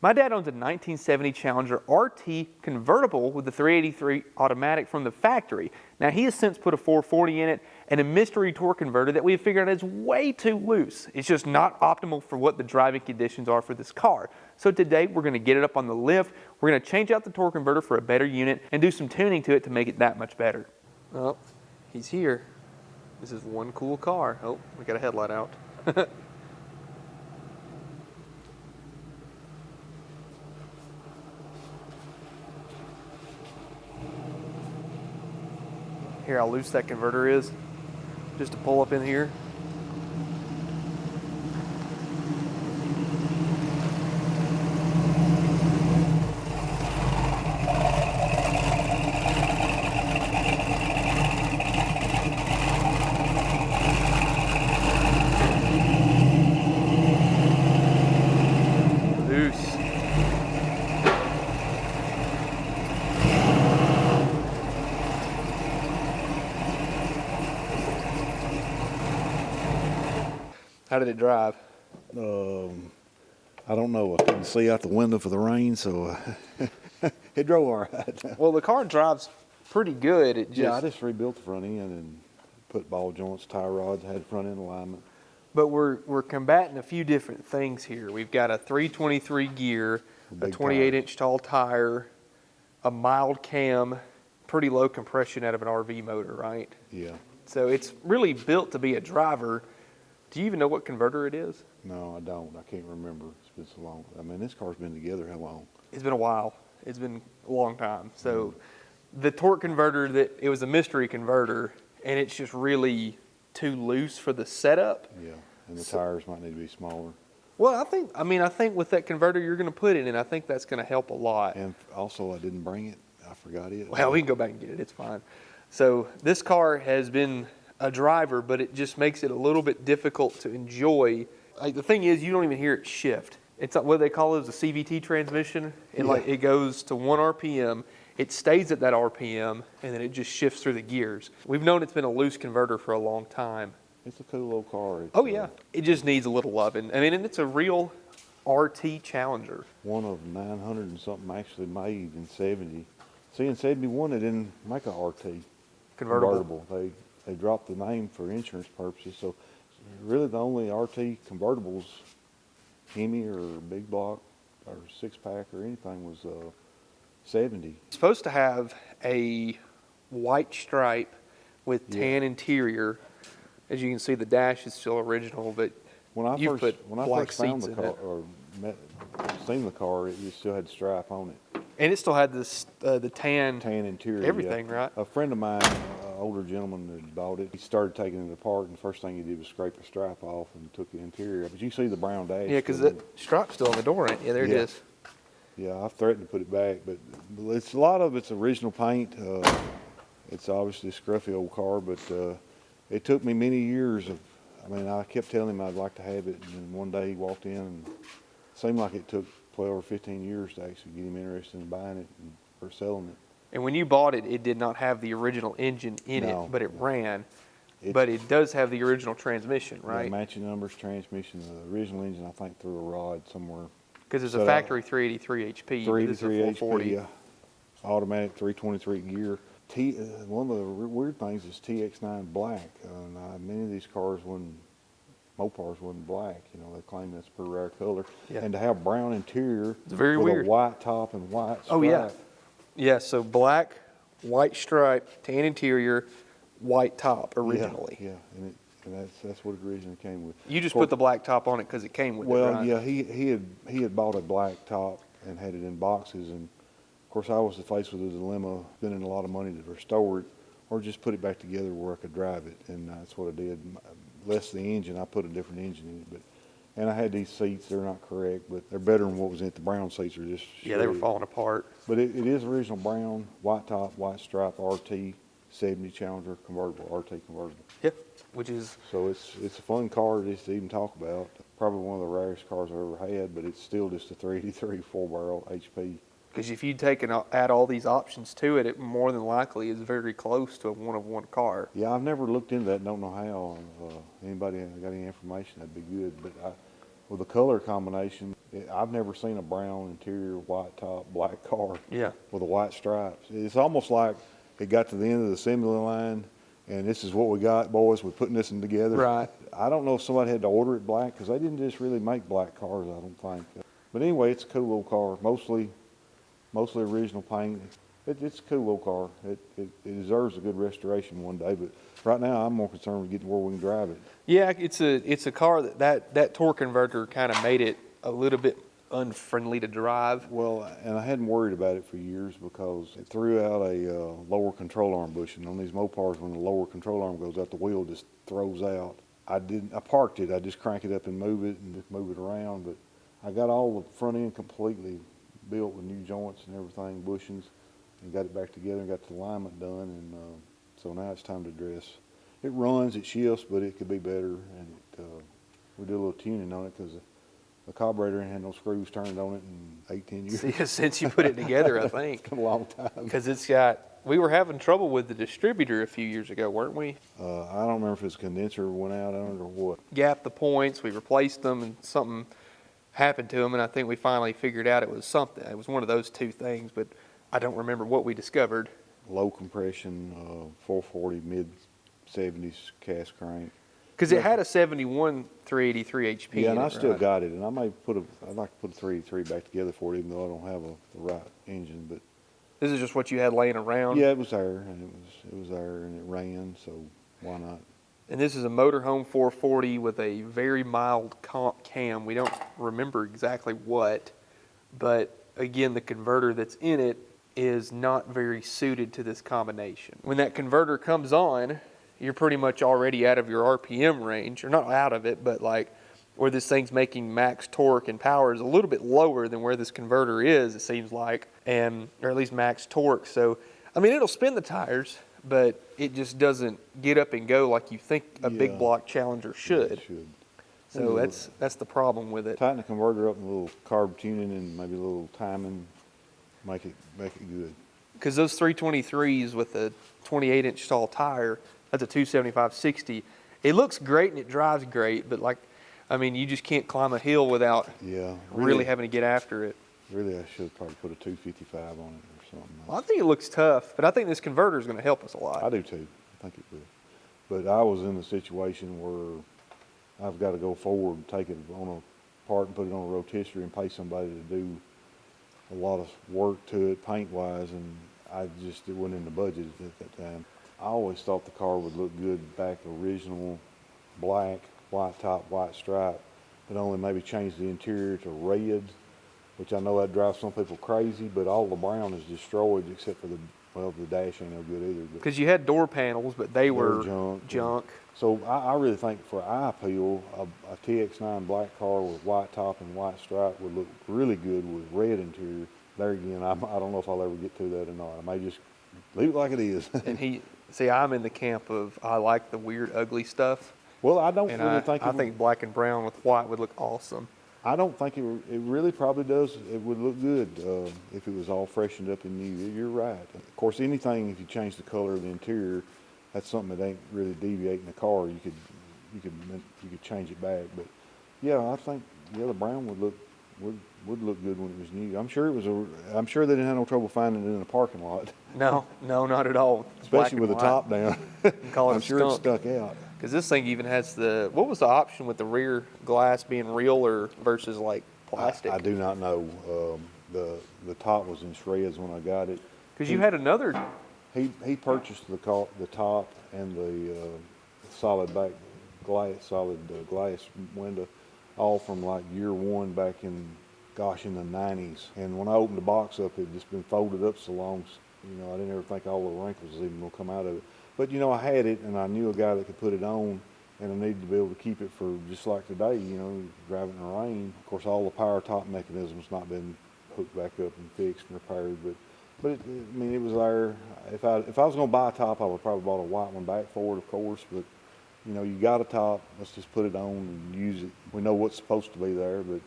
My dad owns a 1970 Challenger RT convertible with the 383 automatic from the factory. Now he has since put a 440 in it and a mystery torque converter that we have figured out is way too loose. It's just not optimal for what the driving conditions are for this car. So today we're going to get it up on the lift, we're going to change out the torque converter for a better unit and do some tuning to it to make it that much better. Oh, he's here. This is one cool car. Oh, we got a headlight out. Hear how loose that converter is? Just to pull up in here. Loose. How did it drive? I don't know. I couldn't see out the window for the rain, so it drove all right. Well, the car drives pretty good. Yeah, I just rebuilt the front end and put ball joints, tie rods, had front end alignment. But we're combating a few different things here. We've got a 323 gear, a 28-inch tall tire, a mild cam, pretty low compression out of an RV motor, right? Yeah. So it's really built to be a driver. Do you even know what converter it is? No, I don't. I can't remember. It's been so long. I mean, this car's been together how long? It's been a while. It's been a long time. So the torque converter, it was a mystery converter, and it's just really too loose for the setup. Yeah, and the tires might need to be smaller. Well, I think with that converter you're going to put it in, I think that's going to help a lot. And also, I didn't bring it. I forgot it. Well, we can go back and get it. It's fine. So this car has been a driver, but it just makes it a little bit difficult to enjoy. Like, the thing is, you don't even hear it shift. It's what they call it a CVT transmission. It goes to 1 RPM. It stays at that RPM, and then it just shifts through the gears. We've known it's been a loose converter for a long time. It's a cool old car. Oh yeah, it just needs a little loving. I mean, and it's a real RT Challenger. One of 900 and something actually made in 70. See, in 71 they didn't make a RT convertible. They dropped the name for insurance purposes. So really the only RT convertibles, Hemi or Big Block or 6-pack or anything, was 70. It's supposed to have a white stripe with tan interior. As you can see, the dash is still original, but when I first found the car or seen the car, it still had the stripe on it. And it still had this the tan interior, everything, yeah. right? A friend of mine, an older gentleman that bought it, he started taking it apart, and the first thing he did was scrape the stripe off and took the interior. But you can see the brown dash. Yeah, because that stripe's still on the door, ain't it? Yeah, there it is. Yeah, I've threatened to put it back, but a lot of it's original paint. It's obviously a scruffy old car, but it took me many years I kept telling him I'd like to have it, and then one day he walked in, and it seemed like it took 12 or 15 years to actually get him interested in buying it or selling it. And when you bought it, it did not have the original engine in it, but it ran. But it does have the original transmission, right? Yeah, matching numbers, transmission. The original engine, I think, threw a rod somewhere. Because it's a factory 383 HP. 383 HP, yeah. Automatic 323 gear. One of the weird things is TX9 black. Many of these cars Mopars wasn't black. You know, they claim that's a pretty rare color. Yeah. And to have brown interior it's very with weird. A white top and white stripe. Oh yeah. Yeah, so black, white stripe, tan interior, white top originally. Yeah, and that's what it originally came with. You just put the black top on it because it came with it, Well, right? yeah, he had bought a black top and had it in boxes, and of course I was faced with a dilemma, spending a lot of money to restore it or just put it back together where I could drive it, and that's what I did. Less the engine, I put a different engine in it, and I had these seats. They're not correct, but they're better than what was in it. The brown seats are just shredded. They were falling apart. But it is original brown, white top, white stripe, RT 70 Challenger convertible, RT convertible. Yep, which is so it's a fun car just to even talk about. Probably one of the rarest cars I've ever had, but it's still just a 383 4-barrel HP. Because if you take and add all these options to it, it more than likely is very close to a one-of-one car. Yeah, I've never looked into that. Don't know how. Anybody got any information? That'd be good. But with the color combination, I've never seen a brown interior, white top, black car Yeah. with a white stripes. It's almost like it got to the end of the assembly line, and this is what we got, boys. We're putting this one together. Right. I don't know if somebody had to order it black because they didn't just really make black cars, I don't think. But anyway, it's a cool little car, mostly original paint. It's a cool little car. It deserves a good restoration one day, but right now I'm more concerned with getting where we can drive it. Yeah, it's a car that torque converter kind of made it a little bit unfriendly to drive. Well, and I hadn't worried about it for years because it threw out a lower control arm bushing. On these Mopars, when the lower control arm goes out, the wheel just throws out. I parked it. I just crank it up and move it around. But I got all the front end completely built with new joints and everything, bushings, and got it back together and got the alignment done. And so now it's time to dress. It runs, it shifts, but it could be better. And we did a little tuning on it because the carburetor ain't had no screws turned on it in 18 years. See, since you put it together, I think. It's been a long time. Because we were having trouble with the distributor a few years ago, weren't we? I don't remember if it's condenser went out on it or what. Gapped the points, we replaced them, and something happened to them, and I think we finally figured out it was something. It was one of those two things, but I don't remember what we discovered. Low compression, 440 mid-70s cast crank. Because it had a 71 383 HP. Yeah, and in I it, still right? got it, and I'd like to put a 383 back together for it, even though I don't have the right engine. But This is just what you had laying around. yeah, it was there, and it was there, and it ran, so why not? And this is a motorhome 440 with a very mild cam. We don't remember exactly what, but again, the converter that's in it is not very suited to this combination. When that converter comes on, you're pretty much already out of your RPM range, or not out of it, but like where this thing's making max torque and power is a little bit lower than where this converter is, it seems like, or at least max torque. So, I mean, it'll spin the tires, but it just doesn't get up and go like you think a big block Challenger should. It should. So that's the problem with it. Tighten the converter up, and a little carb tuning, and maybe a little timing, make it good. Because those 323s with a 28-inch tall tire, that's a 275/60. It looks great and it drives great, but you just can't climb a hill without really having to get after it. Really, I should probably put a 255 on it or something. Well, I think it looks tough, but I think this converter is going to help us a lot. I do too. I think it will. But I was in a situation where I've got to go forward and take it on a part and put it on a rotisserie and pay somebody to do a lot of work to it paint-wise, and it wasn't in the budget at that time. I always thought the car would look good back original, black, white top, white stripe, but only maybe change the interior to red, which I know that drives some people crazy, but all the brown is destroyed except for the dash ain't no good either. Because you had door panels, but they were junk. So I really think for eye appeal, a TX9 black car with white top and white stripe would look really good with red interior. There again, I don't know if I'll ever get to that or not. I may just leave it like it is. And I'm in the camp of I like the weird, ugly stuff. Well, I don't And really I think black and brown with white would look awesome. I don't think it really probably does. It would look good if it was all freshened up and new. You're right. Of course, anything, if you change the color of the interior, that's something that ain't really deviating the car. You could change it back. But yeah, I think the brown would look good when it was new. I'm sure they didn't have no trouble finding it in the parking lot. No, not at all. Especially with the top down. I'm sure it stuck out. Because this thing even has what was the option with the rear glass being real or versus like plastic? I do not know. The top was in shreds when I got it. Because you had another. He purchased the top and the solid glass window, all from like year one back in the 90s. And when I opened the box up, it had just been folded up so long, I didn't ever think all the wrinkles was even gonna come out of it. But I had it, and I knew a guy that could put it on, and I needed to be able to keep it for just like today, driving in the rain. Of course, all the power top mechanisms not been hooked back up and fixed and repaired, but it was there. If I was going to buy a top, I would probably bought a white one back for it, of course. But you got a top, let's just put it on and use it. We know what's supposed to be there, but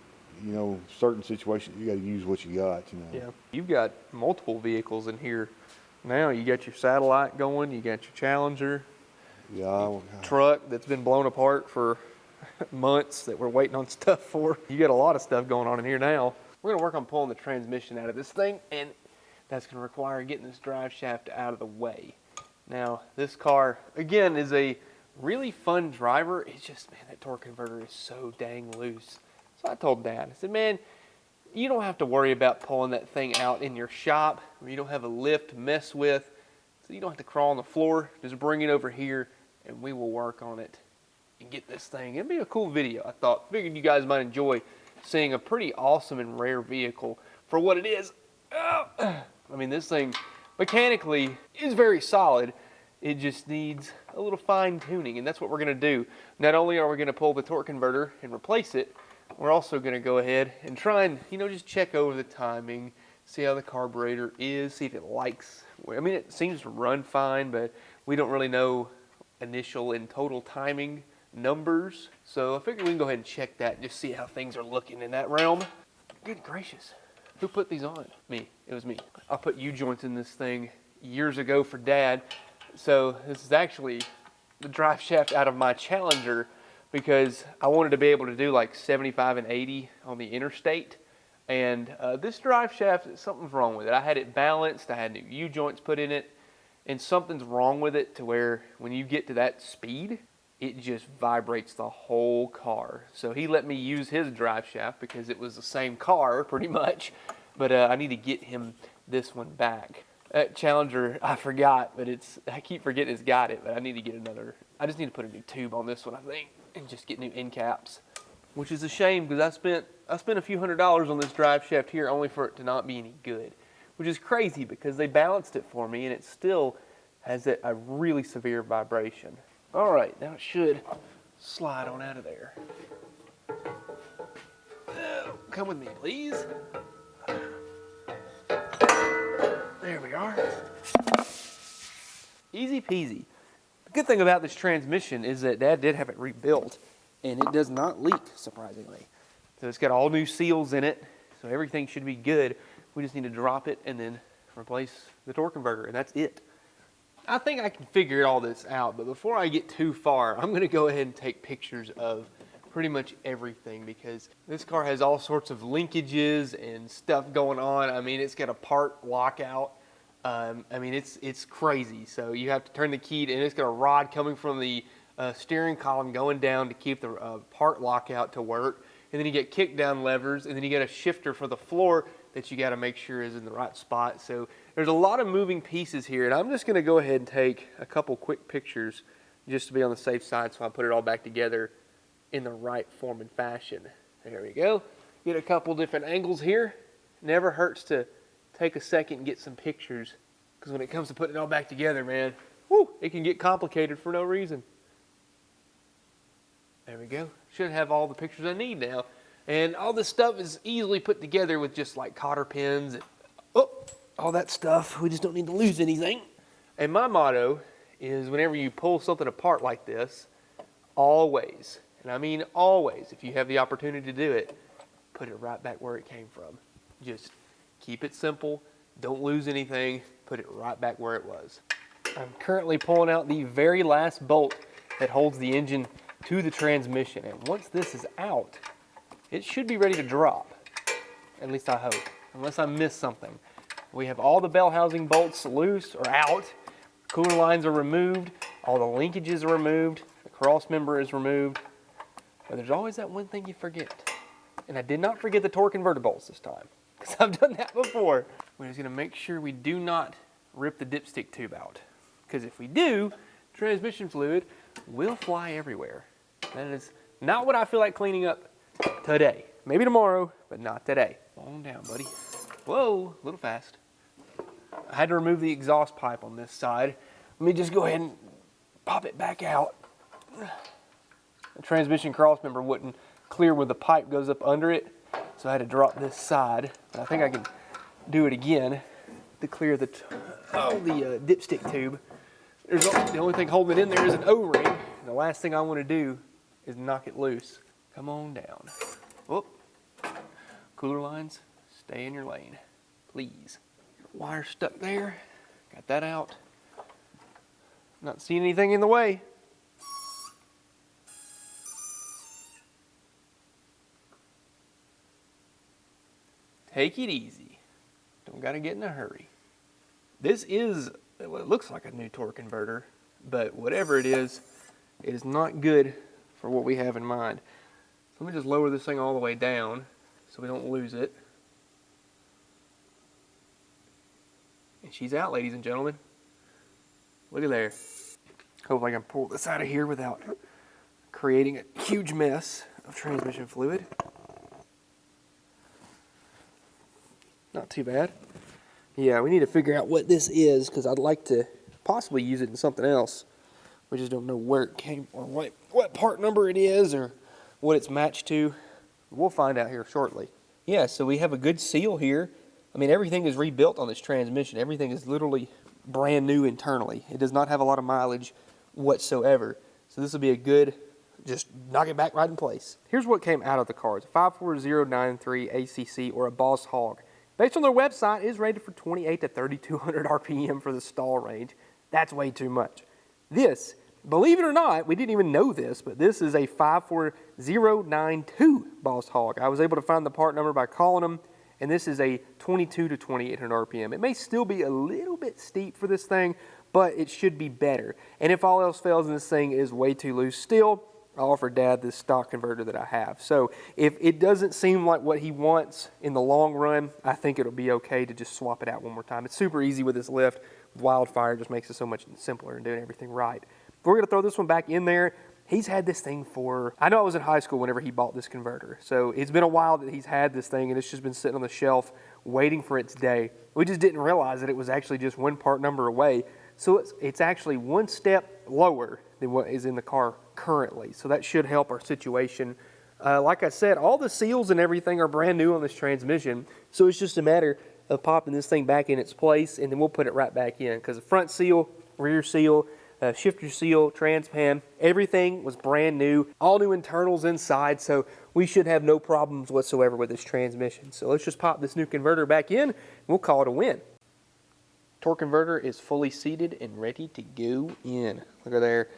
certain situations you got to use what you got. Yeah, you've got multiple vehicles in here. Now you got your satellite going, you got your Challenger, yeah, truck that's been blown apart for months that we're waiting on stuff for. You got a lot of stuff going on in here now. We're gonna work on pulling the transmission out of this thing, and that's gonna require getting this drive shaft out of the way. Now, this car, again, is a really fun driver. It's just, man, that torque converter is so dang loose. So I told Dad, I said, man, you don't have to worry about pulling that thing out in your shop where you don't have a lift to mess with. So you don't have to crawl on the floor. Just bring it over here and we will work on it and get this thing. It'd be a cool video, I thought. Figured you guys might enjoy seeing a pretty awesome and rare vehicle for what it is. I mean, this thing mechanically is very solid. It just needs a little fine tuning, and that's what we're gonna do. Not only are we gonna pull the torque converter and replace it, we're also gonna go ahead and try and, just check over the timing, see how the carburetor is, see if it likes. I mean, it seems to run fine, but we don't really know initial and total timing numbers. So I figured we can go ahead and check that and just see how things are looking in that realm. Good gracious. Who put these on? Me. It was me. I put U-joints in this thing years ago for Dad. So this is actually the drive shaft out of my Challenger because I wanted to be able to do like 75 and 80 on the interstate. And this drive shaft, something's wrong with it. I had it balanced. I had new U-joints put in it. And something's wrong with it to where when you get to that speed, it just vibrates the whole car. So he let me use his drive shaft because it was the same car pretty much. But I need to get him this one back. That Challenger, I forgot, but I keep forgetting it's got it, but I need to get another. I just need to put a new tube on this one, I think, and just get new end caps. Which is a shame because I spent a few $100s on this drive shaft here only for it to not be any good. Which is crazy because they balanced it for me and it still has a really severe vibration. All right, now it should slide on out of there. Come with me, please. There we are. Easy peasy. The good thing about this transmission is that Dad did have it rebuilt and it does not leak, surprisingly. So it's got all new seals in it, so everything should be good. We just need to drop it and then replace the torque converter, and that's it. I think I can figure all this out, but before I get too far, I'm gonna go ahead and take pictures of pretty much everything because this car has all sorts of linkages and stuff going on. I mean, it's got a part lockout. I mean, it's crazy. So you have to turn the key, and it's got a rod coming from the steering column going down to keep the part lockout to work. And then you get kick down levers, and then you get a shifter for the floor that you got to make sure is in the right spot. So there's a lot of moving pieces here, and I'm just going to go ahead and take a couple quick pictures just to be on the safe side so I put it all back together in the right form and fashion. There we go. Get a couple different angles here. Never hurts to take a second and get some pictures because when it comes to putting it all back together, man, whoo, it can get complicated for no reason. There we go. Should have all the pictures I need now. And all this stuff is easily put together with just like cotter pins and all that stuff. We just don't need to lose anything. And my motto is whenever you pull something apart like this, always, and I mean always, if you have the opportunity to do it, put it right back where it came from. Just keep it simple. Don't lose anything. Put it right back where it was. I'm currently pulling out the very last bolt that holds the engine to the transmission. And once this is out, it should be ready to drop. At least I hope, unless I miss something. We have all the bell housing bolts loose or out. Cooler lines are removed. All the linkages are removed. The cross member is removed. But there's always that one thing you forget. And I did not forget the torque converter bolts this time, because I've done that before. We're just gonna make sure we do not rip the dipstick tube out. Because if we do, transmission fluid will fly everywhere. That is not what I feel like cleaning up today. Maybe tomorrow, but not today. Calm down, buddy. Whoa, a little fast. I had to remove the exhaust pipe on this side. Let me just go ahead and pop it back out. The transmission cross member wouldn't clear where the pipe goes up under it, so I had to drop this side. But I think I can do it again to clear the dipstick tube. The only thing holding it in there is an O-ring. The last thing I want to do is knock it loose. Come on down. Whoop. Cooler lines, stay in your lane, please. Wire stuck there. Got that out. Not seeing anything in the way. Take it easy. Don't gotta get in a hurry. This is what it looks like a new torque converter, but whatever it is not good for what we have in mind. So let me just lower this thing all the way down so we don't lose it. And she's out, ladies and gentlemen. Look at there. Hopefully I can pull this out of here without creating a huge mess of transmission fluid. Not too bad. Yeah, we need to figure out what this is because I'd like to possibly use it in something else. We just don't know where it came or what part number it is or what it's matched to. We'll find out here shortly. Yeah, so we have a good seal here. I mean, everything is rebuilt on this transmission. Everything is literally brand new internally. It does not have a lot of mileage whatsoever. So this will be a good, just knock it back right in place. Here's what came out of the car. It's a 54093 ACC or a Boss Hog. Based on their website, it is rated for 28 to 3,200 RPM for the stall range. That's way too much. This, believe it or not, we didn't even know this, but this is a 54092 Boss Hog. I was able to find the part number by calling them, and this is a 22 to 2,800 RPM. It may still be a little bit steep for this thing, but it should be better. And if all else fails and this thing is way too loose still, I'll offer Dad this stock converter that I have. So if it doesn't seem like what he wants in the long run, I think it'll be okay to just swap it out one more time. It's super easy with this lift. With Wildfire, it just makes it so much simpler in doing everything right. We're going to throw this one back in there. He's had this thing for, I know I was in high school whenever he bought this converter. So it's been a while that he's had this thing, and it's just been sitting on the shelf waiting for its day. We just didn't realize that it was actually just one part number away. So it's actually one step lower than what is in the car currently. So that should help our situation. Like I said, all the seals and everything are brand new on this transmission. So it's just a matter of popping this thing back in its place, and then we'll put it right back in. Because the front seal, rear seal, shifter seal, transpan, everything was brand new. All new internals inside, so we should have no problems whatsoever with this transmission. So let's just pop this new converter back in, and we'll call it a win. Torque converter is fully seated and ready to go in. Look at there.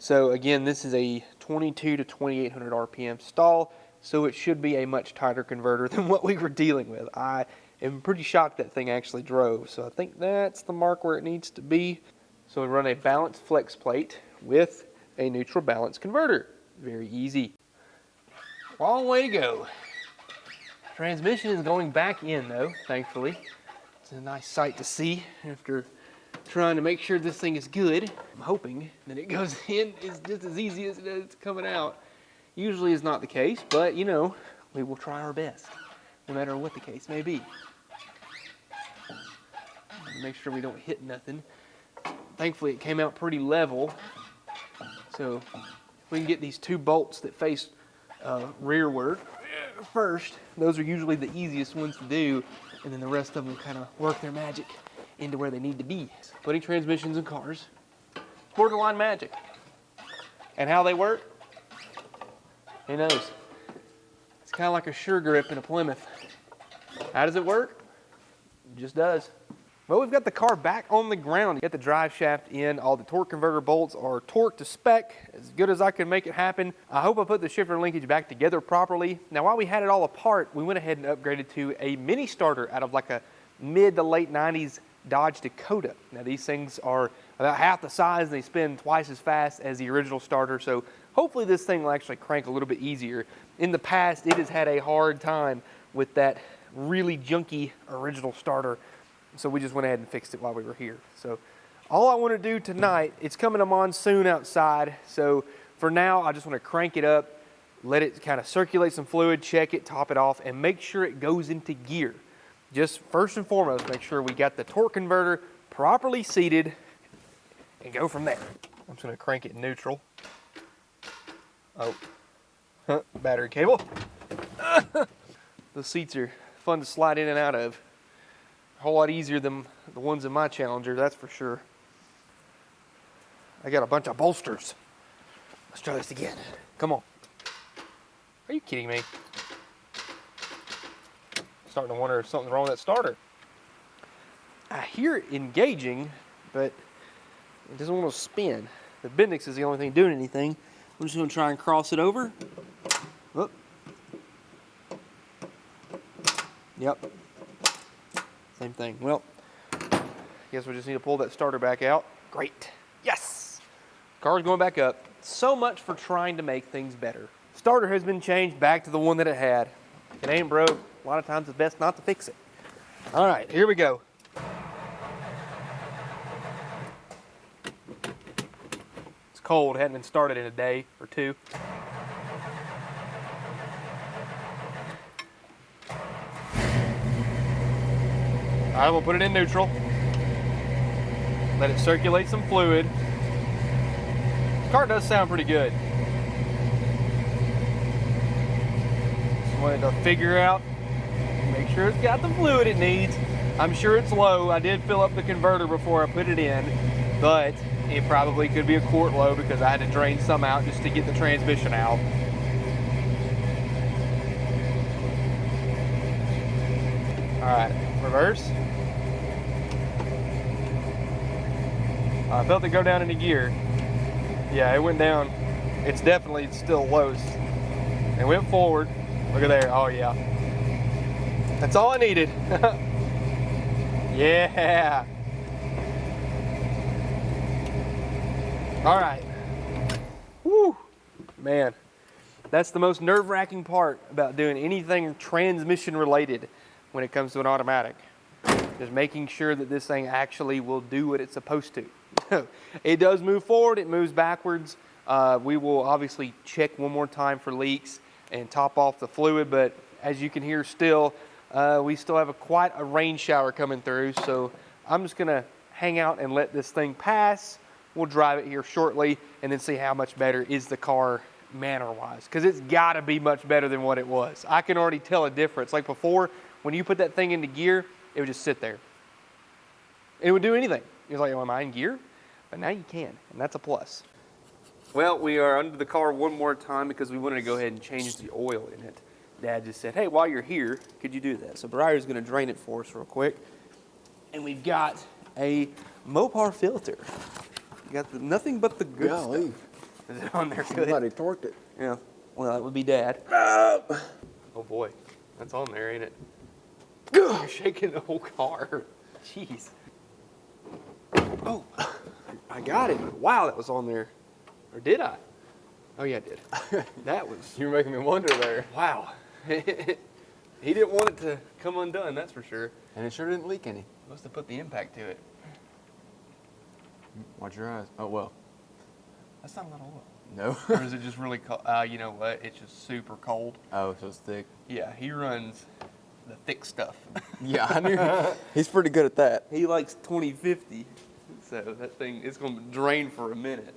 So again, this is a 22 to 2,800 RPM stall, so it should be a much tighter converter than what we were dealing with. I am pretty shocked that thing actually drove, so I think that's the mark where it needs to be. So we run a balanced flex plate with a neutral balance converter. Very easy. Long way to go. Transmission is going back in though, thankfully. It's a nice sight to see after trying to make sure this thing is good. I'm hoping that it goes in is just as easy as it is coming out. Usually is not the case, but you know, we will try our best, no matter what the case may be. Make sure we don't hit nothing. Thankfully it came out pretty level, so we can get these two bolts that face rearward first. Those are usually the easiest ones to do, and then the rest of them kind of work their magic into where they need to be. Putting transmissions in cars, borderline magic. And how they work, who knows? It's kind of like a sure grip in a Plymouth. How does it work? It just does. Well, we've got the car back on the ground. Got the drive shaft in. All the torque converter bolts are torqued to spec, as good as I can make it happen. I hope I put the shifter linkage back together properly. Now, while we had it all apart, we went ahead and upgraded to a mini starter out of like a mid to late 90s Dodge Dakota. Now, these things are about half the size and they spin twice as fast as the original starter. So hopefully this thing will actually crank a little bit easier. In the past, it has had a hard time with that really junky original starter. So we just went ahead and fixed it while we were here. So all I want to do tonight, it's coming a monsoon outside. So for now, I just want to crank it up, let it kind of circulate some fluid, check it, top it off, and make sure it goes into gear. Just first and foremost, make sure we got the torque converter properly seated and go from there. I'm just going to crank it neutral. Oh, battery cable. The seats are fun to slide in and out of. A whole lot easier than the ones in my Challenger, that's for sure. I got a bunch of bolsters. Let's try this again. Come on. Are you kidding me? Starting to wonder if something's wrong with that starter. I hear it engaging, but it doesn't want to spin. The Bendix is the only thing doing anything. I'm just going to try and cross it over. Whoop. Yep, Same thing. Well, guess we just need to pull that starter back out. Great. Yes! Car's going back up. So much for trying to make things better. Starter has been changed back to the one that it had. If it ain't broke, a lot of times it's best not to fix it. All right, here we go. It's cold, hadn't been started in a day or two. All right, we'll put it in neutral. Let it circulate some fluid. This car does sound pretty good. Just wanted to figure out, make sure it's got the fluid it needs. I'm sure it's low. I did fill up the converter before I put it in, but it probably could be a quart low because I had to drain some out just to get the transmission out. All right, reverse. I felt it go down into gear. Yeah, it went down. It's definitely still low. It went forward. Look at there. Oh, yeah. That's all I needed. Yeah. All right. Woo. Man, that's the most nerve-wracking part about doing anything transmission related when it comes to an automatic. Just making sure that this thing actually will do what it's supposed to. It does move forward, it moves backwards. We will obviously check one more time for leaks and top off the fluid, but as you can hear still, we still have quite a rain shower coming through, so I'm just gonna hang out and let this thing pass. We'll drive it here shortly and then see how much better is the car manner-wise, because it's gotta be much better than what it was. I can already tell a difference. Like before, when you put that thing into gear, it would just sit there. It would do anything. You're like, oh, am I in gear? But now you can, and that's a plus. Well, we are under the car one more time because we wanted to go ahead and change the oil in it. Dad just said, hey, while you're here, could you do that? So Briar's gonna drain it for us real quick. And we've got a Mopar filter. You got nothing but the good stuff. Is it on there good? Somebody torqued it. Yeah, well, that would be Dad. Oh boy, that's on there, ain't it? You're shaking the whole car. Jeez. Oh, I got it. Wow, that was on there. Or did I? Oh yeah, I did. That was... You're making me wonder there. Wow. He didn't want it to come undone, that's for sure. And it sure didn't leak any. Must have put the impact to it. Watch your eyes. Oh, well. That's not a lot of oil. No. Or is it just really cold? You know what? It's just super cold. Oh, so it's thick. Yeah, he runs the thick stuff. Yeah, I knew. He's pretty good at that. He likes 2050. So that thing is going to drain for a minute.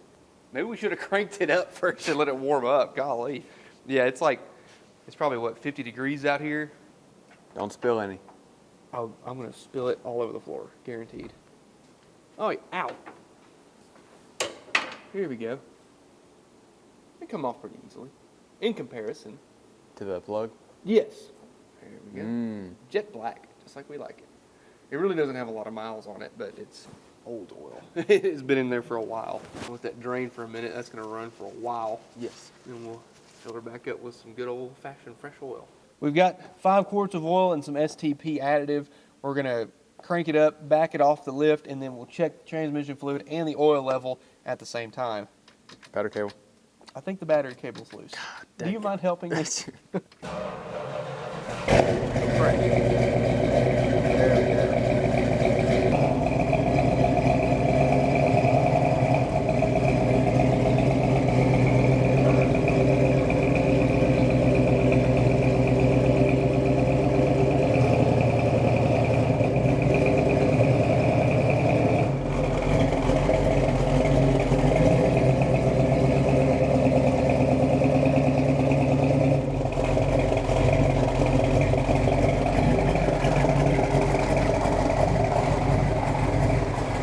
Maybe we should have cranked it up first and let it warm up. Golly. Yeah, it's probably, what, 50 degrees out here? Don't spill any. Oh, I'm going to spill it all over the floor. Guaranteed. Oh, ow. Here we go. It come off pretty easily. In comparison. To the plug? Yes. There we go. Mm. Jet black, just like we like it. It really doesn't have a lot of miles on it, but it's old oil. It has been in there for a while. Let that drain for a minute. That's going to run for a while. Yes. Then we'll fill her back up with some good old-fashioned fresh oil. We've got 5 quarts of oil and some STP additive. We're going to crank it up, back it off the lift, and then we'll check the transmission fluid and the oil level at the same time. Battery cable. I think the battery cable's loose. Do you mind helping me?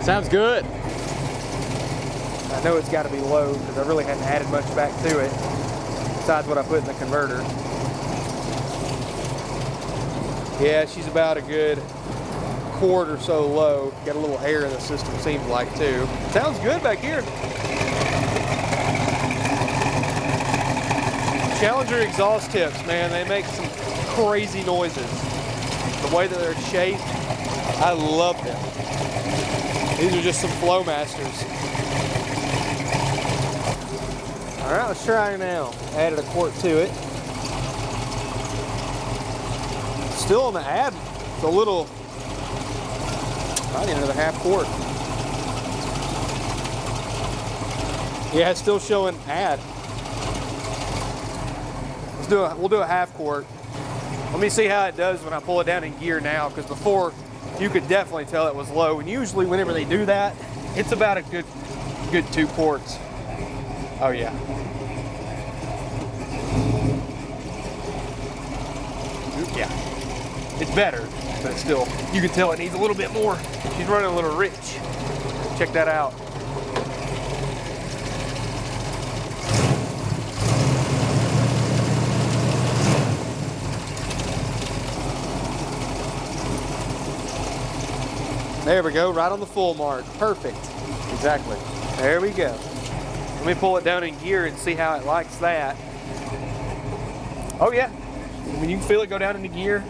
Sounds good. I know it's got to be low because I really hadn't added much back to it besides what I put in the converter. Yeah, she's about a good quart or so low. Got a little air in the system, seems like, too. Sounds good back here. Challenger exhaust tips, man, they make some crazy noises. the way that they're shaped, I love them. These are just some Flowmasters. All right, let's try it now. Added a quart to it. Still on the add, it's a little, I need another half quart. Yeah, it's still showing add. We'll do a half quart. Let me see how it does when I pull it down in gear now, because before you could definitely tell it was low. And usually whenever they do that, it's about a good 2 quarts. Oh yeah. Yeah, it's better, but it's still, you can tell it needs a little bit more. She's running a little rich. Check that out. There we go, right on the full mark. Perfect. Exactly. There we go. Let me pull it down in gear and see how it likes that. Oh yeah. I mean, you can feel it go down into gear.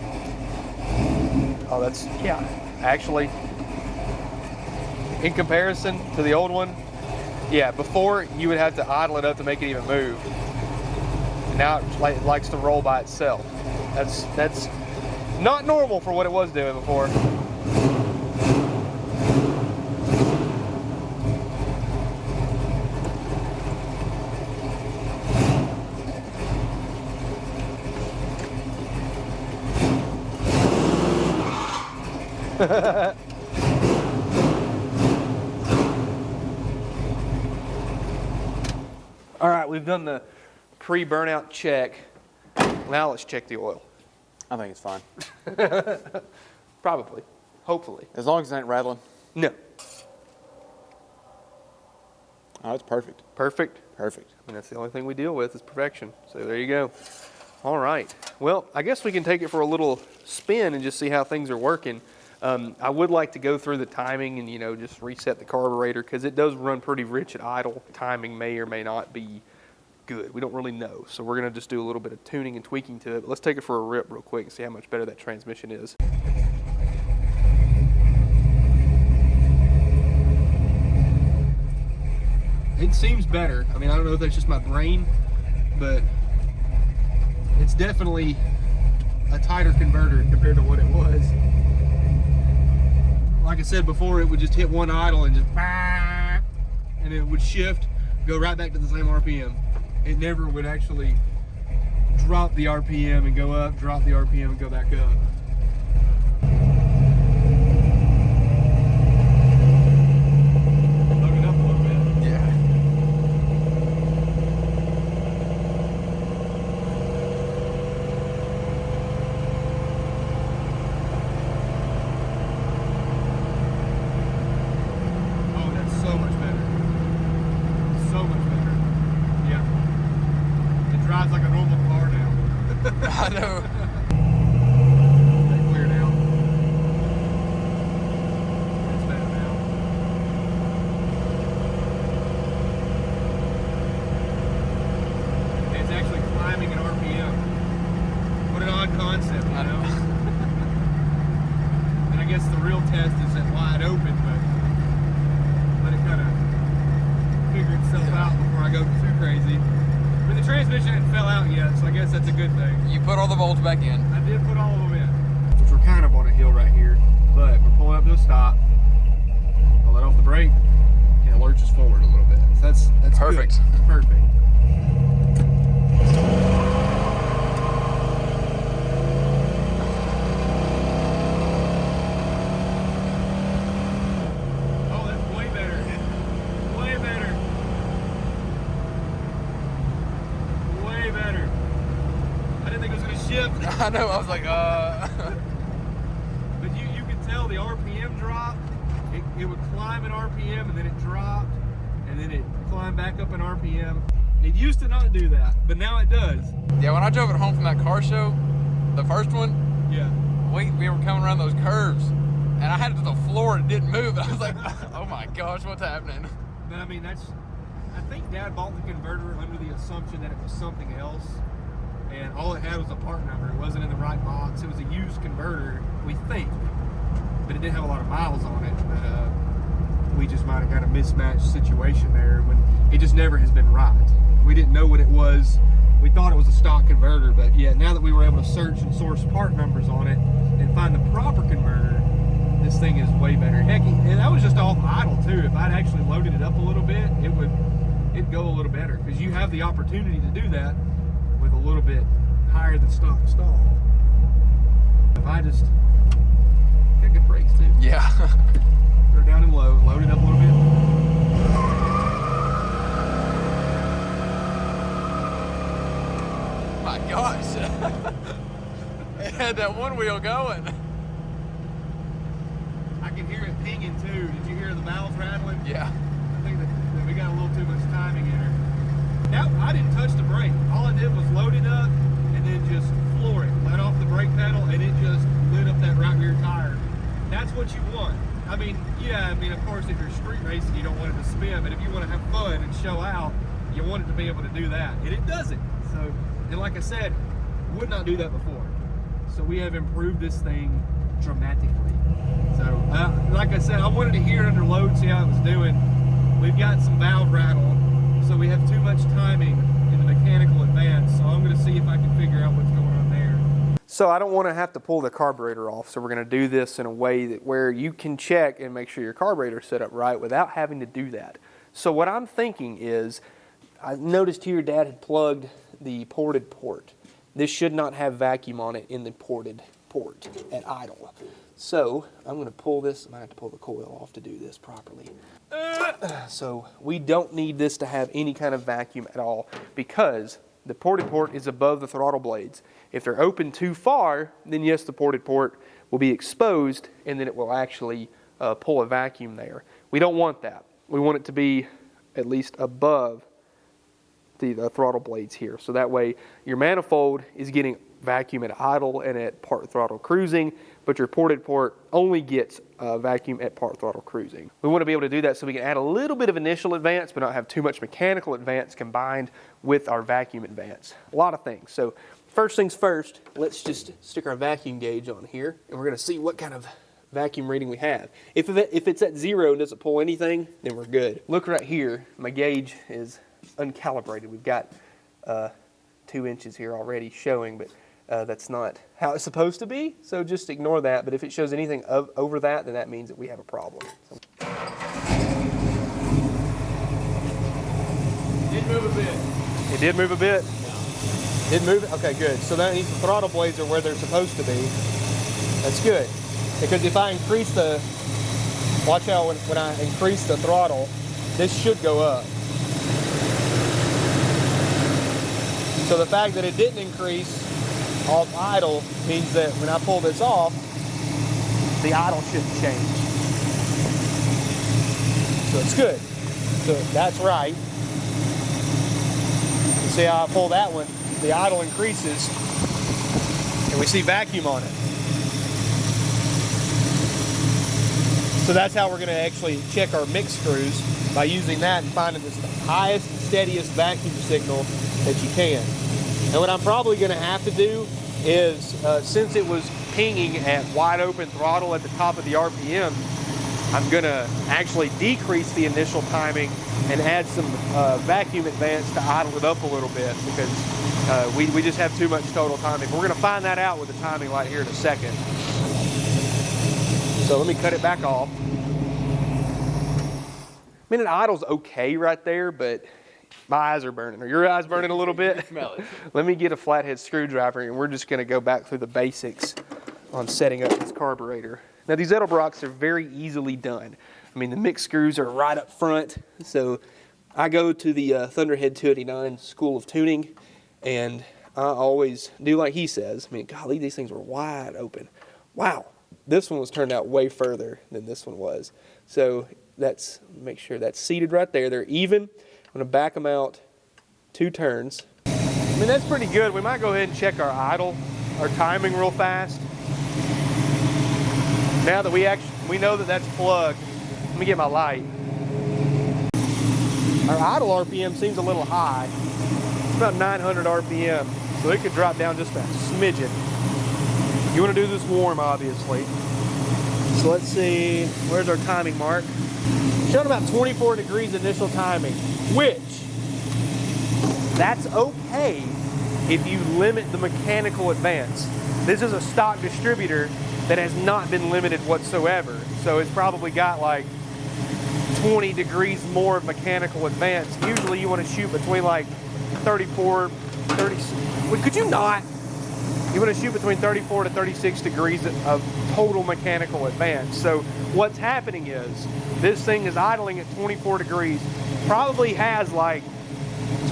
Oh, that's, yeah. Actually, in comparison to the old one, yeah, before you would have to idle it up to make it even move. And now it likes to roll by itself. That's not normal for what it was doing before. All right, we've done the pre-burnout check. Now let's check the oil. I think it's fine. Probably. Hopefully. As long as it ain't rattling. No. Oh, it's perfect. Perfect? Perfect. I mean, that's the only thing we deal with is perfection. So there you go. All right. Well, I guess we can take it for a little spin and just see how things are working. I would like to go through the timing and, just reset the carburetor because it does run pretty rich at idle. Timing may or may not be good. We don't really know. So we're going to just do a little bit of tuning and tweaking to it. But let's take it for a rip real quick and see how much better that transmission is. It seems better. I mean, I don't know if that's just my brain, but it's definitely a tighter converter compared to what it was. Like I said before, it would just hit one idle and just, and it would shift, go right back to the same RPM. It never would actually drop the RPM and go up, drop the RPM and go back up. Load it up a little bit. Yeah. Oh, that's so much better. So much better. Yeah. It drives like a normal car now. I know. They clear now. It's better now. It's actually climbing an RPM. What an odd concept, you know? And I guess the real test is at wide open, but let it kind of figure itself out before I go too crazy. I mean, the transmission hadn't fell out yet, so I guess that's a good thing. You put all the bolts back in. I did put all of them in. Which we're kind of on a hill right here, but we're pulling up to a stop. I'll let off the brake, and it lurches forward a little bit. So that's Perfect. Good. That's perfect. Oh, that's way better. Way better. Way better. I didn't think it was going to shift. I know. I was like, But you could tell the RPM dropped. It would climb an RPM and then it dropped and then it climbed back up an RPM. It used to not do that, but now it does. Yeah, when I drove it home from that car show, the first one, Yeah. we were coming around those curves and I had it to the floor and it didn't move. I was like, oh my gosh, what's happening? But I mean, I think Dad bought the converter under the assumption that it was something else. and all it had was a part number. It wasn't in the right box. It was a used converter, we think, but it didn't have a lot of miles on it. But we just might have got a mismatched situation there when it just never has been right. We didn't know what it was. We thought it was a stock converter, but yeah, now that we were able to search and source part numbers on it and find the proper converter, this thing is way better. Heck, and that was just off idle too. If I'd actually loaded it up a little bit, it'd go a little better, because you have the opportunity to do that with a little bit higher than stock stall. If I just got good brakes too. Yeah. Throw it down and load it up a little bit. My gosh. It had that one wheel going. I can hear it pinging too. Did you hear the valves rattling? Yeah. I think that we got a little too much timing in her. Now, I didn't touch the brake. All I did was load it up and then just floor it. Let off the brake pedal and it just lit up that right rear tire. That's what you want. I mean, yeah, of course, if you're street racing, you don't want it to spin, but if you want to have fun and show out, you want it to be able to do that. And it doesn't. So, and like I said, would not do that before. So we have improved this thing dramatically. So, like I said, I wanted to hear it under load, see how it was doing. We've got some valve rattle, so we have too much timing in the mechanical advance. So I'm going to see if I can figure out what's going on there. So I don't want to have to pull the carburetor off, so we're going to do this in a way that where you can check and make sure your carburetor is set up right without having to do that. So what I'm thinking is, I noticed here Dad had plugged the ported port. This should not have vacuum on it in the ported port at idle. So I'm going to pull this. I might have to pull the coil off to do this properly. So we don't need this to have any kind of vacuum at all, because the ported port is above the throttle blades. If they're open too far, then yes, the ported port will be exposed, and then it will actually pull a vacuum there. We don't want that. We want it to be at least above the throttle blades here. So that way your manifold is getting vacuum at idle and at part throttle cruising, but your ported port only gets vacuum at part throttle cruising. We want to be able to do that so we can add a little bit of initial advance but not have too much mechanical advance combined with our vacuum advance. A lot of things. So first things first, let's just stick our vacuum gauge on here, and we're going to see what kind of vacuum reading we have. If it's at 0 and doesn't pull anything, then we're good. Look right here, my gauge is uncalibrated. We've got 2 inches here already showing, but that's not how it's supposed to be, so just ignore that. But if it shows anything over that, then that means that we have a problem. So. It did move a bit. It did move a bit? Yeah. Did move? Okay, good. So that means the throttle blades are where they're supposed to be. That's good. Because if I increase the, watch out when I increase the throttle, this should go up. So the fact that it didn't increase off idle means that when I pull this off, the idle shouldn't change. So it's good. So that's right. You see how I pull that one, the idle increases, and we see vacuum on it. So that's how we're going to actually check our mix screws, by using that and finding the highest and steadiest vacuum signal that you can. And what I'm probably going to have to do is, since it was pinging at wide open throttle at the top of the RPM, I'm going to actually decrease the initial timing and add some vacuum advance to idle it up a little bit, because we just have too much total timing. We're going to find that out with the timing light here in a second. So let me cut it back off. I mean, it idle's okay right there, but my eyes are burning. Are your eyes burning a little bit? Smell it. Let me get a flathead screwdriver, and we're just going to go back through the basics on setting up this carburetor. Now, these Edelbrocks are very easily done. I mean, the mix screws are right up front. So I go to the Thunderhead 289 School of Tuning, and I always do like he says. I mean, golly, these things were wide open. Wow. This one was turned out way further than this one was. So make sure that's seated right there. They're even. I'm going to back them out 2 turns. I mean, that's pretty good. We might go ahead and check our idle, our timing real fast. Now that we know that that's plugged, let me get my light. Our idle RPM seems a little high. It's about 900 RPM. so it could drop down just a smidgen. You want to do this warm, obviously. So let's see, where's our timing mark? Showing about 24 degrees initial timing, which, that's okay if you limit the mechanical advance. This is a stock distributor that has not been limited whatsoever. So it's probably got like 20 degrees more of mechanical advance. Usually you want to shoot between like 34, 30, could you not? You want to shoot between 34 to 36 degrees of total mechanical advance. So what's happening is this thing is idling at 24 degrees, probably has like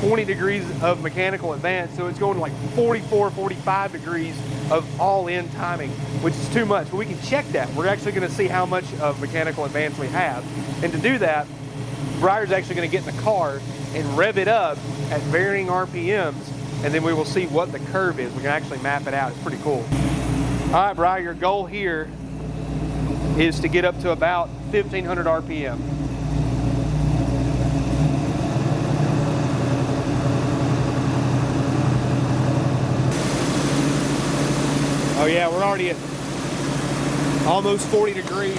20 degrees of mechanical advance, so it's going to like 44, 45 degrees of all-in timing, which is too much. But we can check that. We're actually going to see how much of mechanical advance we have. And to do that, Briar's actually going to get in the car and rev it up at varying RPMs, and then we will see what the curve is. We can actually map it out. It's pretty cool. All right, Briar, your goal here is to get up to about 1,500 RPM. Oh yeah, we're already at almost 40 degrees.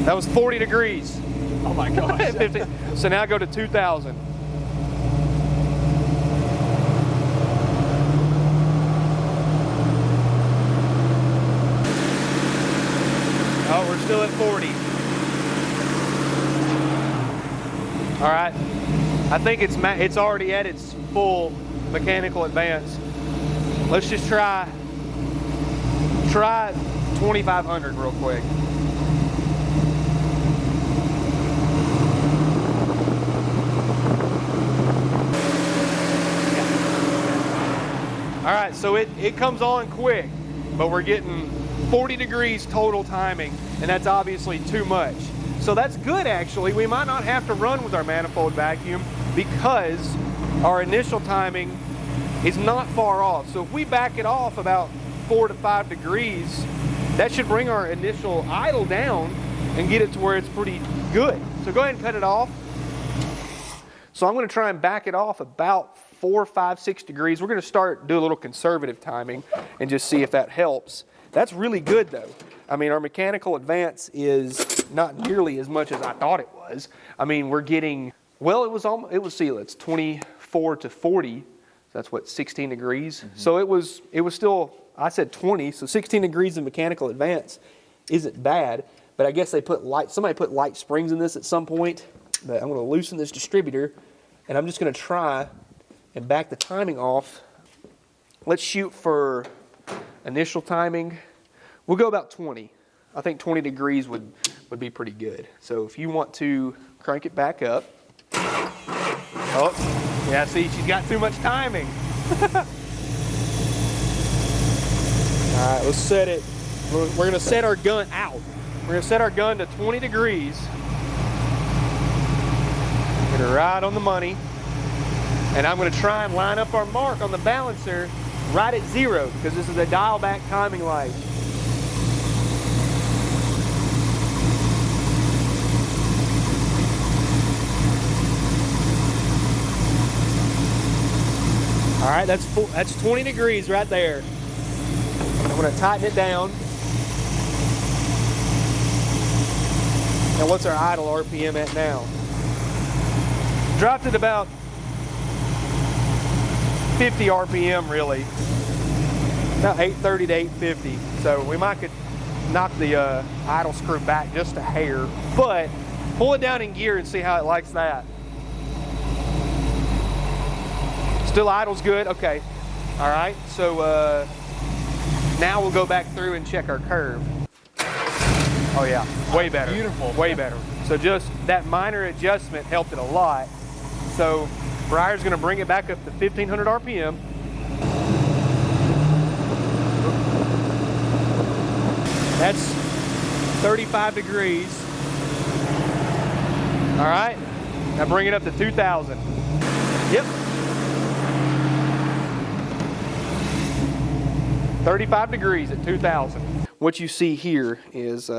That was 40 degrees. Oh my gosh. So now go to 2,000. Oh, we're still at 40. All right. I think it's already at its full mechanical advance. Let's just try 2,500 real quick. All right, so it comes on quick, but we're getting 40 degrees total timing, and that's obviously too much. So that's good, actually. We might not have to run with our manifold vacuum because our initial timing is not far off. So if we back it off about 4 to 5 degrees, that should bring our initial idle down and get it to where it's pretty good. So go ahead and cut it off. So I'm going to try and back it off about 4, 5, 6 degrees. We're going to do a little conservative timing and just see if that helps. That's really good though. I mean, our mechanical advance is not nearly as much as I thought it was. I mean, we're getting, well, it was see, it's 24 to 40. That's what, 16 degrees. Mm-hmm. So it was still, I said 20, so 16 degrees of mechanical advance isn't bad, but I guess somebody put light springs in this at some point. But I'm going to loosen this distributor, and I'm just going to try and back the timing off. Let's shoot for initial timing. We'll go about 20. I think 20 degrees would be pretty good. So if you want to crank it back up. Oh, yeah, see, she's got too much timing. All right, let's set it. We're going to set our gun out. We're going to set our gun to 20 degrees. Get it right on the money. And I'm going to try and line up our mark on the balancer right at 0 because this is a dial back timing light. All right, that's 20 degrees right there. I'm going to tighten it down. And what's our idle RPM at now? Dropped it about 50 RPM really. About 830 to 850. So we might could knock the idle screw back just a hair, but pull it down in gear and see how it likes that. Still idle's good, okay. All right, so now we'll go back through and check our curve. Oh yeah, way better. Beautiful. Way better. So just that minor adjustment helped it a lot. So Briar's gonna bring it back up to 1,500 RPM. That's 35 degrees. All right, now bring it up to 2,000. Yep. 35 degrees at 2,000. What you see here is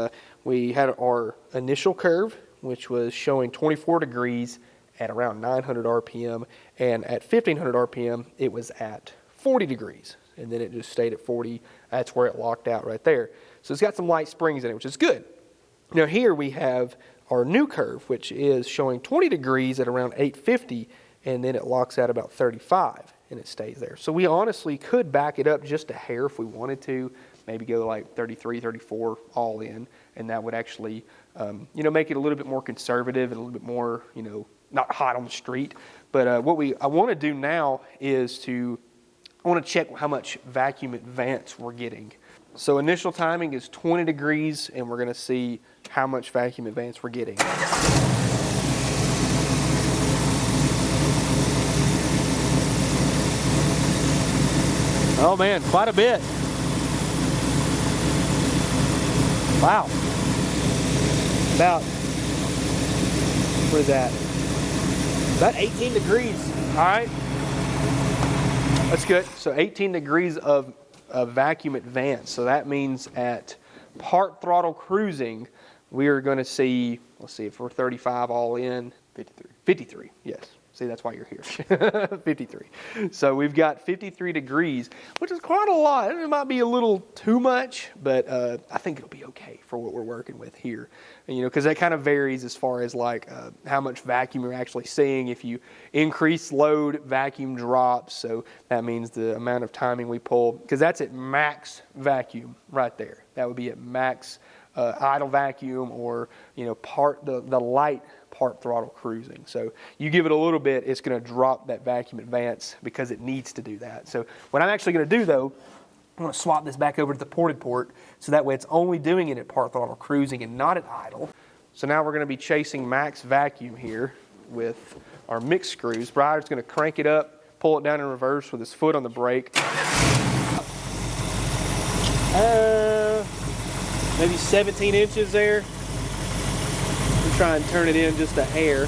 we had our initial curve, which was showing 24 degrees at around 900 RPM, and at 1500 RPM, it was at 40 degrees, and then it just stayed at 40. That's where it locked out right there. So it's got some light springs in it, which is good. Now here we have our new curve, which is showing 20 degrees at around 850, and then it locks out about 35, and it stays there. So we honestly could back it up just a hair if we wanted to, maybe go like 33, 34 all in, and that would actually, you know, make it a little bit more conservative and a little bit more, you know, not hot on the street. But I want to do now is I want to check how much vacuum advance we're getting. So initial timing is 20 degrees, and we're going to see how much vacuum advance we're getting. Oh man, quite a bit. Wow. About, what is that? About 18 degrees. All right. That's good. So 18 degrees of vacuum advance. So that means at part throttle cruising, we are going to see, let's see, if we're 35 all in, 53, yes. See, that's why you're here. 53. So we've got 53 degrees, which is quite a lot. It might be a little too much, but I think it'll be okay for what we're working with here. And, you know, because that kind of varies as far as like how much vacuum you're actually seeing. If you increase load, vacuum drops. So that means the amount of timing we pull, because that's at max vacuum right there. That would be at max idle vacuum, or, you know, the light part throttle cruising. So you give it a little bit, it's going to drop that vacuum advance because it needs to do that. So what I'm actually going to do though, I'm going to swap this back over to the ported port, so that way it's only doing it at part throttle cruising and not at idle. So now we're going to be chasing max vacuum here with our mix screws. Ryder's going to crank it up, pull it down in reverse with his foot on the brake. Maybe 17 inches there. We'll try and turn it in just a hair.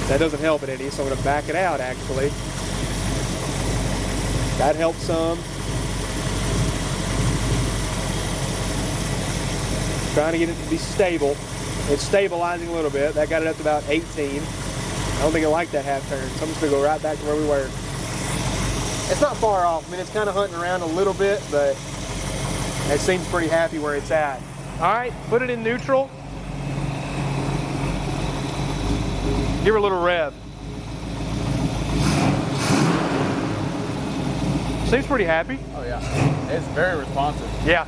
That doesn't help it any, so I'm going to back it out actually. That helps some. Trying to get it to be stable. It's stabilizing a little bit. That got it up to about 18. I don't think I like that half turn, so I'm just going to go right back to where we were. It's not far off. I mean, it's kind of hunting around a little bit, but it seems pretty happy where it's at. All right, put it in neutral. Give her a little rev. Seems pretty happy. Oh yeah, it's very responsive. Yeah.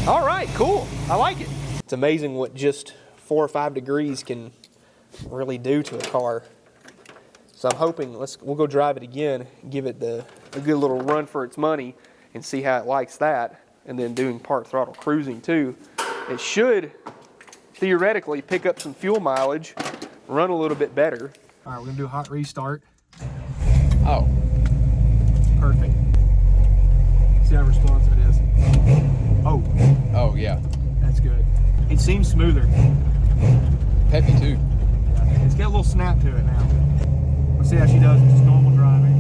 All right, cool. I like it. It's amazing what just 4 or 5 degrees can really do to a car. So I'm hoping, we'll go drive it again, give it a good little run for its money and see how it likes that. And then doing part throttle cruising too. It should theoretically pick up some fuel mileage, run a little bit better. All right, we're gonna do a hot restart. Oh. Perfect. See how responsive it is. Oh. Oh yeah. That's good. It seems smoother. Peppy too. Yeah, it's got a little snap to it now. Let's see how she does in just normal driving.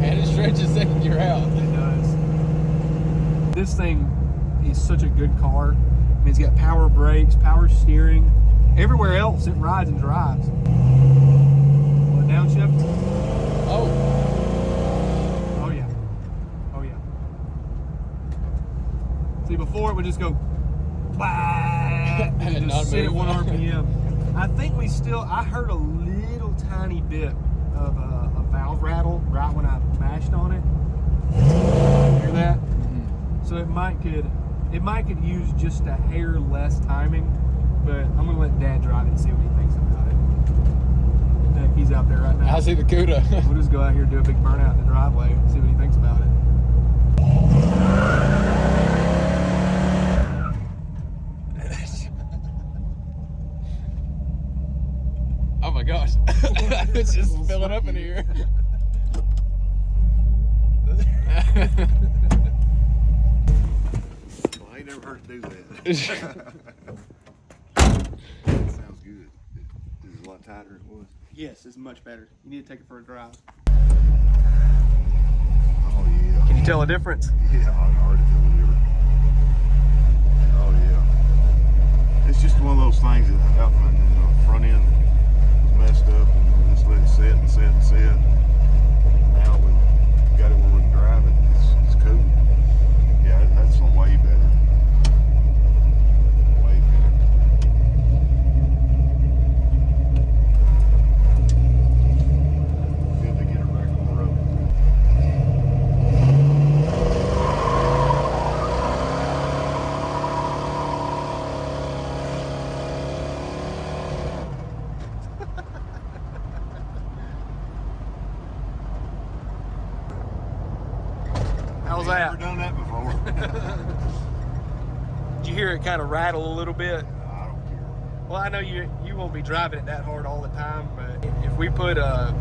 And it stretches second gear out. It does. This thing is such a good car. I mean, it's got power brakes, power steering. Everywhere else, it rides and drives. Will it downshift? Oh. See, before it would just go, and And not just sit at move. 1 RPM. I think I heard a little tiny bit of a valve rattle right when I mashed on it. Hear that? Mm-hmm. So it might could use just a hair less timing, but I'm gonna let Dad drive it and see what he thinks about it. Heck, he's out there right now. I see the CUDA. We'll just go out here and do a big burnout in the driveway and see what he thinks about it. Oh my gosh. It's just filling up in here. Well, I ain't never heard to do that. Sounds good. tighter it was. Yes, it's much better. You need to take it for a drive. Oh yeah. Can you tell a difference? Yeah, I can already tell the difference. Oh yeah. It's just one of those things that happened in the front end was messed up, and we just let it sit and sit and sit. Now we got it where we can drive it. It's cool. Yeah, that's way better. Way better. Good to get her back on the road. How was Never that? done that before. Did you hear it kind of rattle a little bit? I don't care. Well, I know you won't be driving it that hard all the time, but if we put a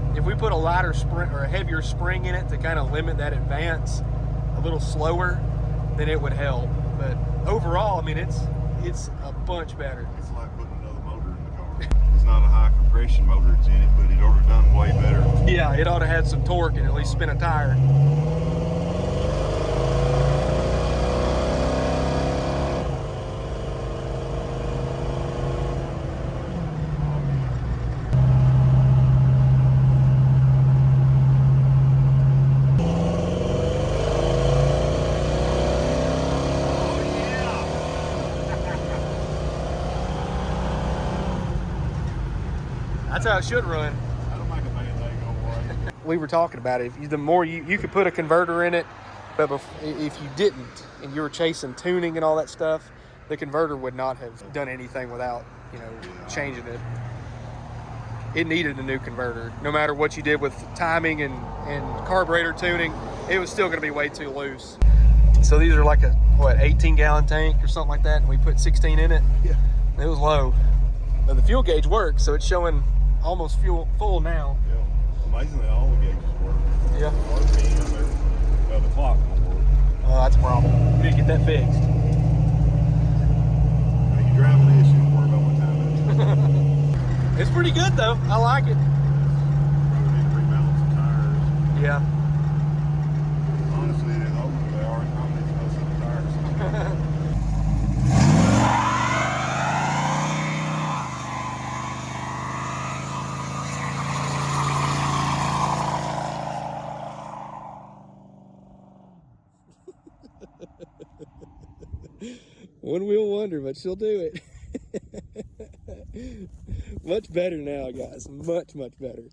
lighter spring or a heavier spring in it to kind of limit that advance a little slower, then it would help. But overall, I mean, it's a bunch better. It's like putting another motor in the car. It's not a high compression motor that's in it, but it ought to done way better. Yeah, it ought to have some torque and at least spin a tire. That's how it should run. That'll make a Band-Aid go away. We were talking about it. The more you could put a converter in it, but if you didn't and you were chasing tuning and all that stuff, the converter would not have done anything without, changing it. It needed a new converter. No matter what you did with timing and carburetor tuning, it was still going to be way too loose. So these are like a 18-gallon tank or something like that, and we put 16 in it. Yeah. It was low, but the fuel gauge works, so it's showing almost full now. Yeah. Amazingly, all the gauges work. Yeah. RPM, well, the clock don't work. That's a problem. We need to get that fixed. Now, you driving this, you don't worry about what time it is. It's pretty good though. I like it. Probably need to rebalance the tires. Yeah. Honestly, they are. I need to go see the tires. One wheel wonder, but she'll do it. Much better now, guys. Much better.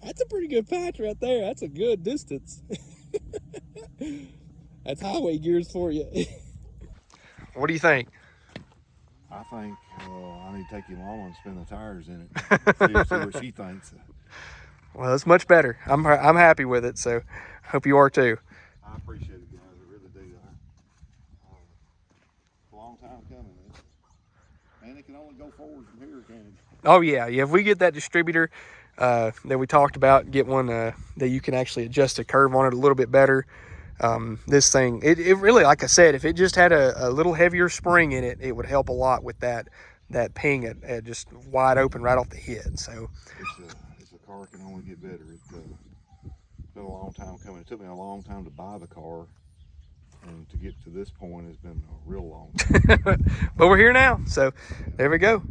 That's a pretty good patch right there. That's a good distance. That's highway gears for you. What do you think? I think I need to take you along and spin the tires in it. See what she thinks. Well, it's much better. I'm happy with it, so hope you are too. I appreciate it, guys. I really do. It's a long time coming. And it can only go forward from here, can't it? Oh yeah. If we get that distributor that we talked about, get one that you can actually adjust the curve on it a little bit better. This thing, it really, like I said, if it just had a little heavier spring in it, it would help a lot with that ping at just wide open right off the head. So It's a car can only get better. It's been a long time coming. It took me a long time to buy the car, and to get to this point has been a real long time. but we're here now, so there we go.